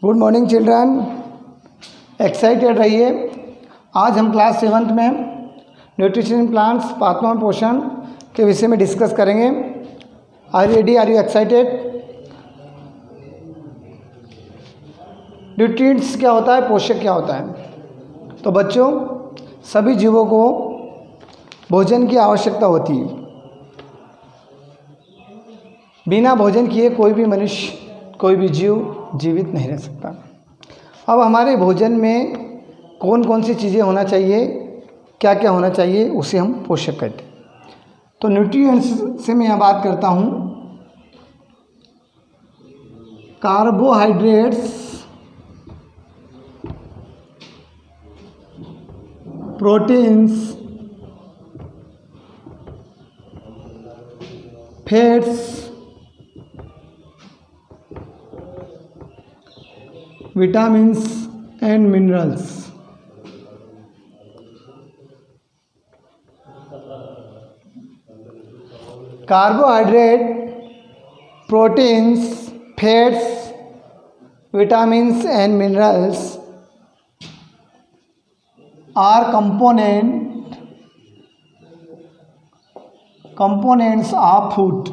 Good morning children, excited रहिए। आज हम क्लास 7th में न्यूट्रिशन इन प्लांट्स पात्रों में पोषण के विषय में डिस्कस करेंगे। Are you ready? Are you excited? Nutrients क्या होता है, पोषक क्या होता है? तो बच्चों, सभी जीवों को भोजन की आवश्यकता होती है। बिना भोजन किए कोई भी मनुष्य, कोई भी जीव जीवित नहीं रह सकता। अब हमारे भोजन में कौन कौन सी चीज़ें होना चाहिए, क्या क्या होना चाहिए, उसे हम पोषक कहते हैं। तो न्यूट्रिएंट्स से मैं यहाँ बात करता हूँ। Carbohydrates, proteins, fats, vitamins and minerals. Carbohydrate, proteins, fats, vitamins and minerals are components of food.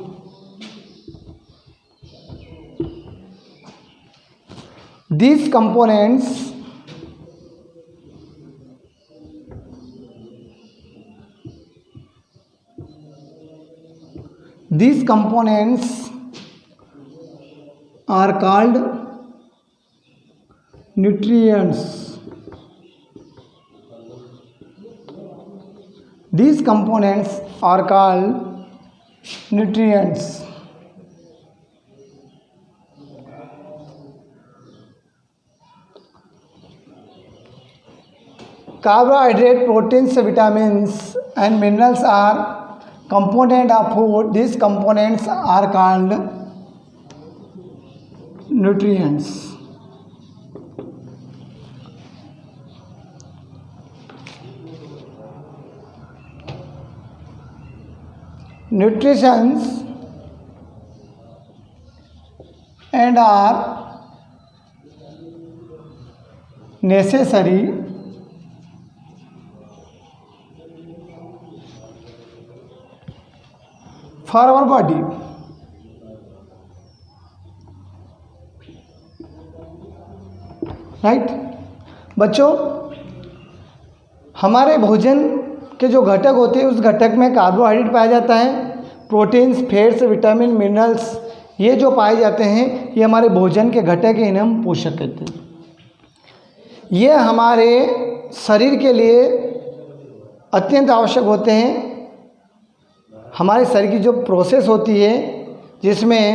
These components are called nutrients. These components are called nutrients. Carbohydrate, proteins, vitamins and minerals are component of food. These components are called nutrients. Nutritions and are necessary for our body. Right बच्चों, हमारे भोजन के जो घटक होते हैं उस घटक में कार्बोहाइड्रेट पाया जाता है, प्रोटीन्स, फैट्स, विटामिन, मिनरल्स, ये जो पाए जाते हैं ये हमारे भोजन के घटक हैं, इन्हें हम पोषक कहते हैं। ये हमारे शरीर के लिए अत्यंत आवश्यक होते हैं। हमारे शरीर की जो प्रोसेस होती है जिसमें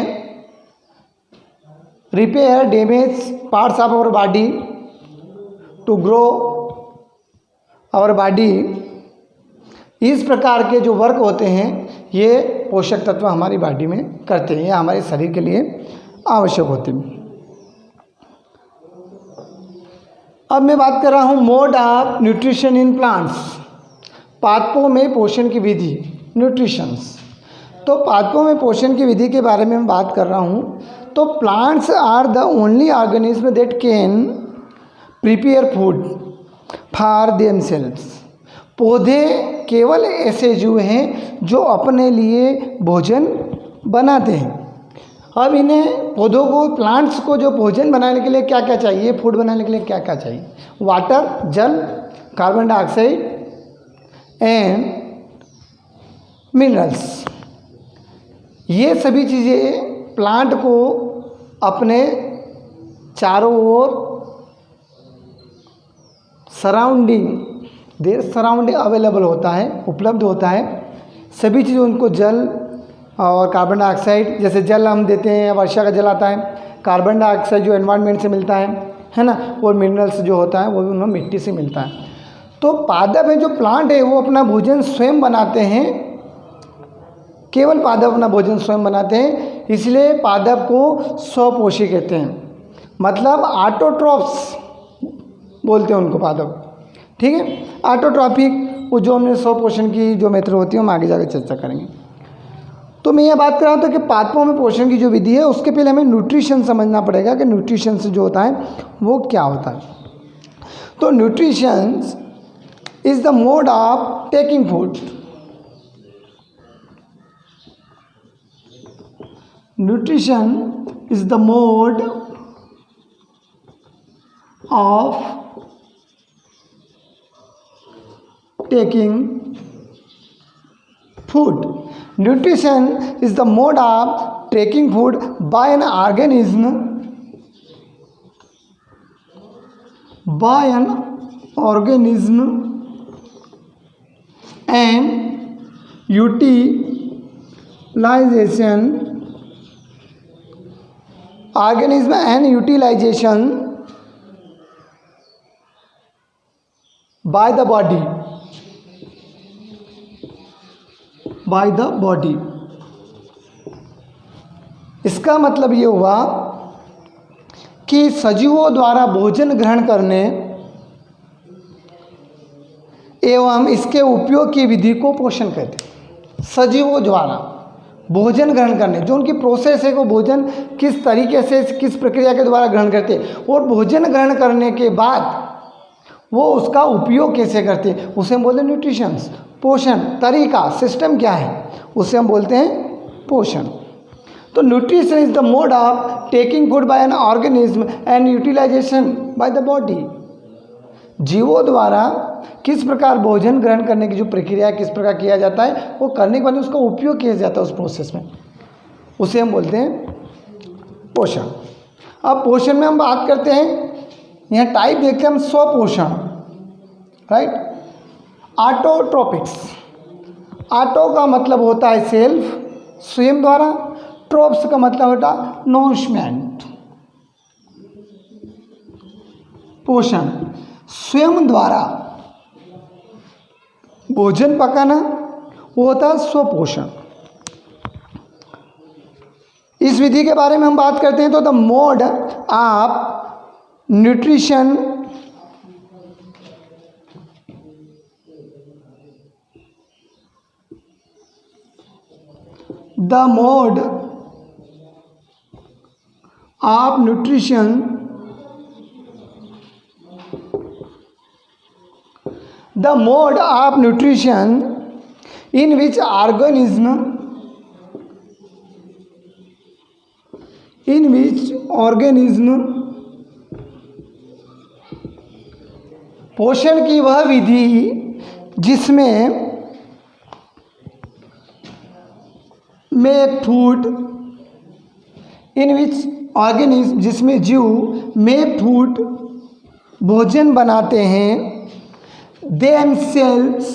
repair damage parts of our body to grow our body, इस प्रकार के जो वर्क होते हैं ये पोषक तत्व हमारी बॉडी में करते हैं, ये हमारे शरीर के लिए आवश्यक होते हैं। अब मैं बात कर रहा हूँ mode of nutrition in plants, पादपों में पोषण की विधि, न्यूट्रिशंस। तो पादपों में पोषण की विधि के बारे में मैं बात कर रहा हूँ। तो plants are the only organism that can prepare food for themselves. पौधे केवल ऐसे जीव हैं जो अपने लिए भोजन बनाते हैं। अब इन्हें पौधों को, प्लांट्स को जो भोजन बनाने के लिए क्या क्या चाहिए, फूड बनाने के लिए क्या क्या चाहिए? वाटर, जल, कार्बन डाइऑक्साइड एंड मिनरल्स। ये सभी चीज़ें प्लांट को अपने चारों ओर सराउंडिंग अवेलेबल होता है, उपलब्ध होता है। सभी चीज़ें उनको जल और कार्बन डाइऑक्साइड, जैसे जल हम देते हैं, वर्षा का जल आता है, कार्बन डाइऑक्साइड जो एनवायरनमेंट से मिलता है ना, और मिनरल्स जो होता है वो भी उन्हें मिट्टी से मिलता है। तो पादप है, जो प्लांट है, वो अपना भोजन स्वयं बनाते हैं। केवल पादप अपना भोजन स्वयं बनाते हैं, इसलिए पादप को स्वपोषी कहते हैं, मतलब ऑटोट्रॉफ्स बोलते हैं उनको पादप। ठीक है, ऑटोट्रॉफिक, वो जो हमने स्वपोषण की जो मेथड होती है हम आगे जाकर चर्चा करेंगे। तो मैं ये बात कर रहा था कि पादपों में पोषण की जो विधि है उसके पहले हमें न्यूट्रिशन समझना पड़ेगा कि न्यूट्रिशन जो होता है वो क्या होता है। तो nutrition is the mode of taking food. Nutrition is the mode of taking food. Nutrition is the mode of taking food by an organism and utilization by the body. Bye the body. इसका मतलब ये हुआ कि सजीवों द्वारा भोजन ग्रहण करने एवं इसके उपयोग की विधि को पोषण कहते हैं। सजीवों द्वारा भोजन ग्रहण करने, जो उनकी प्रोसेस है, वो भोजन किस तरीके से किस प्रक्रिया के द्वारा ग्रहण करते हैं और भोजन ग्रहण करने के बाद वो उसका उपयोग कैसे करते हैं, उसे हम बोलते हैं न्यूट्रिशंस। पोषण तरीका, सिस्टम क्या है, उसे हम बोलते हैं पोषण। तो nutrition is the mode of taking food by an organism and utilization by the body. जीवों द्वारा किस प्रकार भोजन ग्रहण करने की जो प्रक्रिया किस प्रकार किया जाता है, वो करने के बाद उसका उपयोग किया जाता है उस प्रोसेस में, उसे हम बोलते हैं पोषण। अब पोषण में हम बात करते हैं, यहाँ टाइप देखते हैं हम स्वपोषण, राइट। ऑटोट्रोपिक्स, ऑटो का मतलब होता है सेल्फ, स्वयं द्वारा, ट्रोप्स का मतलब होता है नोरिशमेंट, पोषण, स्वयं द्वारा भोजन पकाना, वो होता है स्वपोषण। इस विधि के बारे में हम बात करते हैं तो the mode of nutrition the mode of nutrition in which organism पोषण की वह विधि जिसमें make food, in which organism जिसमें जीव मेक फूड भोजन बनाते हैं, themselves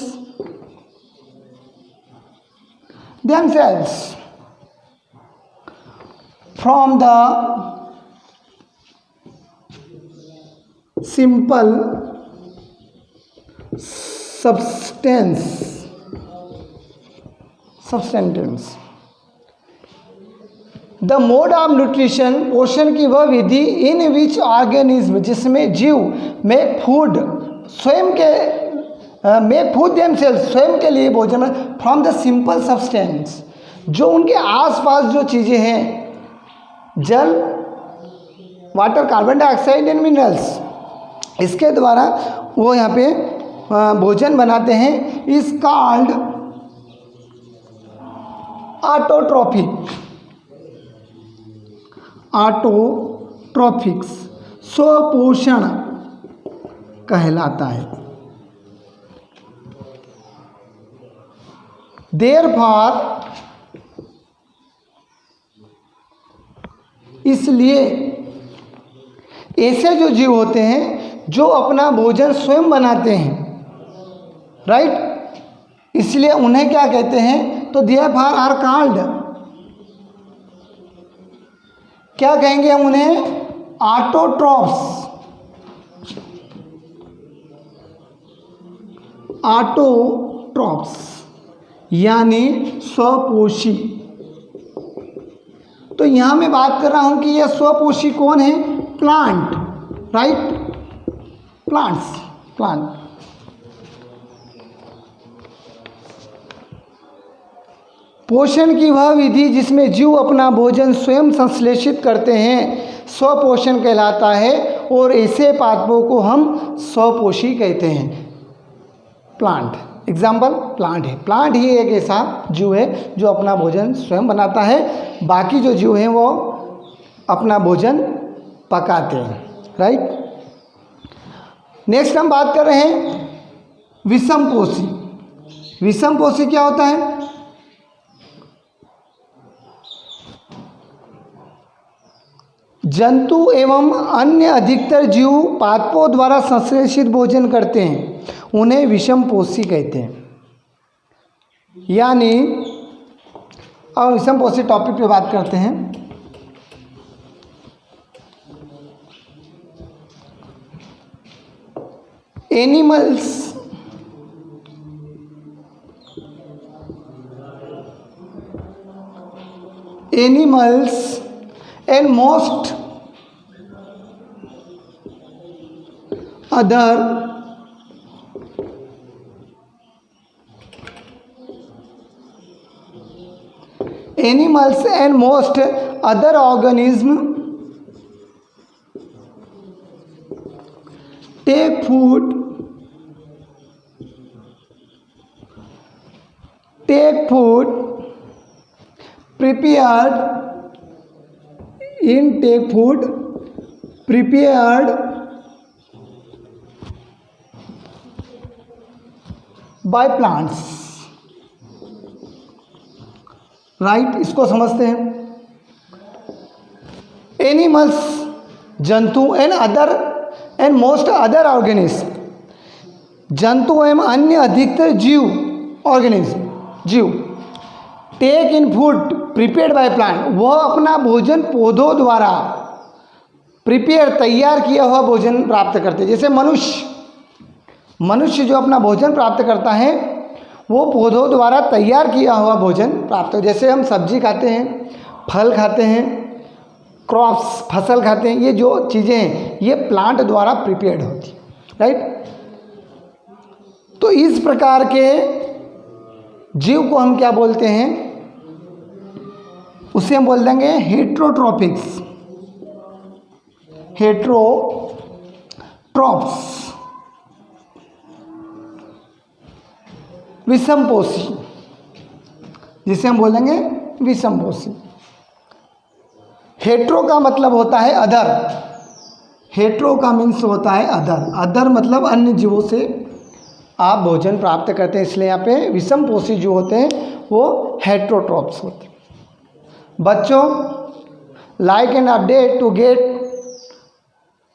from the simple substance the mode of nutrition, पोषण की वह विधि, इन विच ऑर्गेनिज्म जिसमें जीव मेक फूड स्वयं के मेक फूड देमसेल्व्स स्वयं के लिए भोजन फ्रॉम द सिंपल सब्सटेंस, जो उनके आसपास जो चीज़ें हैं, जल, water, carbon dioxide and minerals, इसके द्वारा वो यहाँ पे भोजन बनाते हैं, इज कॉल्ड ऑटोट्रोफिक्स, स्वपोषण कहलाता है। देयरफॉर, इसलिए ऐसे जो जीव होते हैं जो अपना भोजन स्वयं बनाते हैं, राइट, इसलिए उन्हें क्या कहते हैं, तो देयरफॉर आर कॉल्ड, क्या कहेंगे हम उन्हें, ऑटोट्रॉफ्स, यानी स्वपोषी। तो यहां मैं बात कर रहा हूं कि यह स्वपोषी कौन है, प्लांट, राइट, प्लांट। पोषण की वह विधि जिसमें जीव अपना भोजन स्वयं संश्लेषित करते हैं स्वपोषण कहलाता है और ऐसे पादपों को हम स्वपोषी कहते हैं। प्लांट एग्जाम्पल प्लांट है, प्लांट ही एक ऐसा जीव है जो अपना भोजन स्वयं बनाता है, बाकी जो जीव हैं वो अपना भोजन पकाते हैं। राइट। नेक्स्ट हम बात कर रहे हैं विषमपोषी। विषमपोषी क्या होता है? जंतु एवं अन्य अधिकतर जीव पादपों द्वारा संश्लेषित भोजन करते हैं, उन्हें विषमपोषी कहते हैं। यानी अब विषमपोषी टॉपिक पे बात करते हैं। Animals and most other animals and most other organisms take food prepared by plants। Right, इसको समझते हैं। एनिमल्स जंतु एंड मोस्ट अदर ऑर्गेनिज्म, जंतु एवं अन्य अधिकतर जीव take in food prepared by plant, वह अपना भोजन पौधों द्वारा तैयार किया हुआ भोजन प्राप्त करते हैं। जैसे मनुष्य जो अपना भोजन प्राप्त करता है वो पौधों द्वारा तैयार किया हुआ भोजन प्राप्त। जैसे हम सब्जी खाते हैं, फल खाते हैं, क्रॉप्स फसल खाते हैं, ये जो चीज़ें हैं ये प्लांट द्वारा प्रिपेयर्ड होती है। राइट। तो इस प्रकार के जीव को हम क्या बोलते हैं? उसे हम बोल देंगे हेट्रोट्रॉपिक्स, हेट्रोट्रॉप्स, विषमपोषी, जिसे हम बोलेंगे विषमपोषी। हेट्रो का मतलब होता है अदर, हेट्रो का मीन्स होता है अदर मतलब अन्य जीवों से आप भोजन प्राप्त करते हैं, इसलिए यहाँ पे विषमपोषी जो होते हैं वो हेट्रोट्रॉप्स होते हैं। बच्चों, like and update to get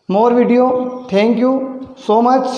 more video. Thank you so much.